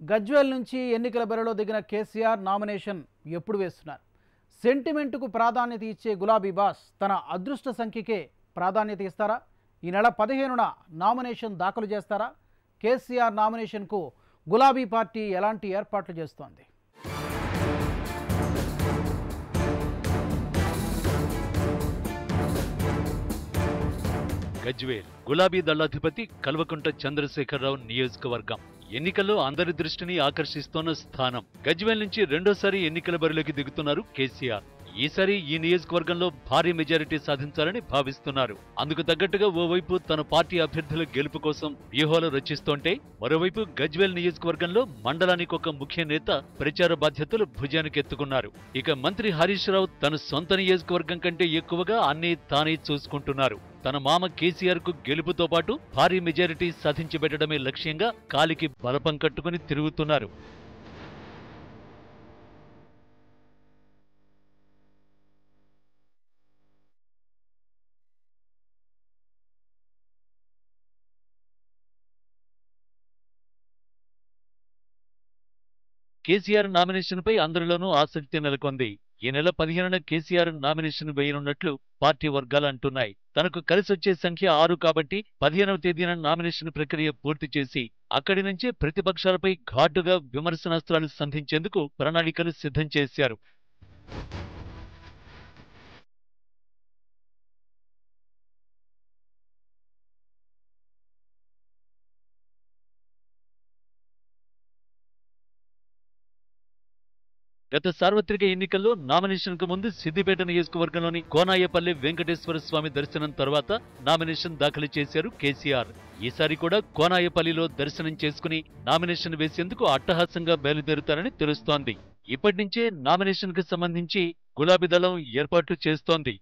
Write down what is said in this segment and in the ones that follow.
గజ్వేల్ నుంచి ఎన్నికల బరిలో దిగిన కేసీఆర్ నామినేషన్ ఎప్పుడు వేస్తున్నారు? సెంటిమెంటుకు ప్రాధాన్యత ఇచ్చే గులాబీ బాస్ తన అదృష్ట సంఖ్యకే ప్రాధాన్యత ఇస్తారా? ఈ నెల 15న నామినేషన్ దాఖలు చేస్తారా? కేసీఆర్ నామినేషన్కు గులాబీ పార్టీ ఎలాంటి ఏర్పాట్లు చేస్తోంది? గజ్వేల్ గులాబీ దళాధిపతి కల్వకుంట్ల చంద్రశేఖరరావు నియోజకవర్గం ఎన్నికల్లో అందరి దృష్టిని ఆకర్షిస్తోన్న స్థానం. గజ్వేల్ నుంచి రెండోసారి ఎన్నికల బరిలోకి దిగుతున్నారు కేసీఆర్. ఈసారి ఈ నియోజకవర్గంలో భారీ మెజారిటీ సాధించాలని భావిస్తున్నారు. అందుకు తగ్గట్టుగా ఓవైపు తన పార్టీ అభ్యర్థుల గెలుపు కోసం వ్యూహాలు రచిస్తోంటే, మరోవైపు గజ్వేల్ నియోజకవర్గంలో మండలానికి ఒక ముఖ్య నేత ప్రచార బాధ్యతలు భుజానికెత్తుకున్నారు. ఇక మంత్రి హరీష్ రావు తన సొంత నియోజకవర్గం కంటే ఎక్కువగా అన్నీ తానే చూసుకుంటున్నారు. తన మామ కేసీఆర్ కు గెలుపుతో పాటు భారీ మెజారిటీ సాధించిపెట్టడమే లక్ష్యంగా కాలికి బలపం కట్టుకుని తిరుగుతున్నారు. కేసీఆర్ నామినేషన్ పై అందరిలోనూ ఆసక్తి నెలకొంది. ఈ నెల 15న కేసీఆర్ నామినేషన్ వేయనున్నట్లు పార్టీ వర్గాలు అంటున్నాయి. తనకు కలిసొచ్చే సంఖ్య 6 కాబట్టి 15వ తేదీన నామినేషన్ ప్రక్రియ పూర్తి చేసి అక్కడి నుంచే ప్రతిపక్షాలపై ఘాటుగా విమర్శనాస్త్రాలు సంధించేందుకు ప్రణాళికలు సిద్ధం చేశారు. గత సార్వత్రిక ఎన్నికల్లో నామినేషన్కు ముందు సిద్దిపేట నియోజకవర్గంలోని కోనాయపల్లి వెంకటేశ్వర స్వామి దర్శనం తర్వాత నామినేషన్ దాఖలు చేశారు కేసీఆర్. ఈసారి కూడా కోనాయపల్లిలో దర్శనం చేసుకుని నామినేషన్ వేసేందుకు అట్టహాసంగా బయలుదేరుతారని తెలుస్తోంది. ఇప్పటి నుంచే నామినేషన్కు సంబంధించి గులాబీ దళం ఏర్పాట్లు చేస్తోంది.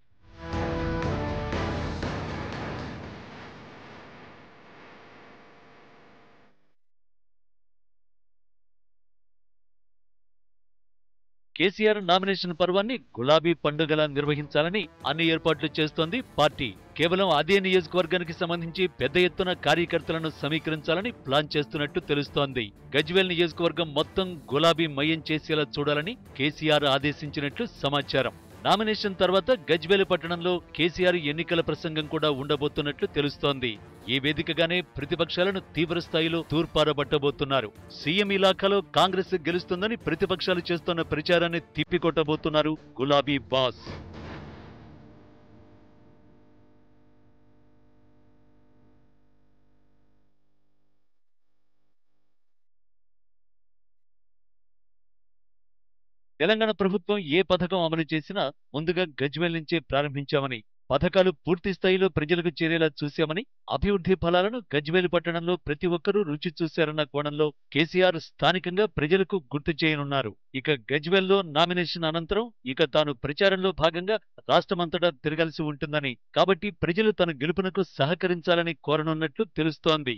కేసీఆర్ నామినేషన్ పర్వాన్ని గులాబీ పండుగలా నిర్వహించాలని అన్ని ఏర్పాట్లు చేస్తోంది పార్టీ. కేవలం అదే నియోజకవర్గానికి సంబంధించి పెద్ద ఎత్తున కార్యకర్తలను సమీకరించాలని ప్లాన్ చేస్తున్నట్టు తెలుస్తోంది. గజ్వేల్ నియోజకవర్గం మొత్తం గులాబీ మయం చేసేలా చూడాలని కేసీఆర్ ఆదేశించినట్లు సమాచారం. నామినేషన్ తర్వాత గజ్వేల్ పట్టణంలో కేసీఆర్ ఎన్నికల ప్రసంగం కూడా ఉండబోతున్నట్లు తెలుస్తోంది. ఈ వేదికగానే ప్రతిపక్షాలను తీవ్రస్థాయిలో తూర్పారబట్టబోతున్నారు. సీఎం ఇలాఖాలో కాంగ్రెస్ గెలుస్తుందని ప్రతిపక్షాలు చేస్తున్న ప్రచారాన్ని తిప్పికొట్టబోతున్నారు గులాబీ బాస్. తెలంగాణ ప్రభుత్వం ఏ పథకం అమలు చేసినా ముందుగా గజ్వేల్ నుంచే ప్రారంభించామని, పథకాలు పూర్తి స్థాయిలో ప్రజలకు చేరేలా చూశామని, అభివృద్ధి ఫలాలను గజ్వేల్ పట్టణంలో ప్రతి ఒక్కరూ రుచి చూశారన్న కోణంలో కేసీఆర్ స్థానికంగా ప్రజలకు గుర్తు చేయనున్నారు. ఇక గజ్వేల్లో నామినేషన్ అనంతరం ఇక తాను ప్రచారంలో భాగంగా రాష్ట్రమంతటా తిరగాల్సి ఉంటుందని, కాబట్టి ప్రజలు తన గెలుపునకు సహకరించాలని కోరనున్నట్లు తెలుస్తోంది.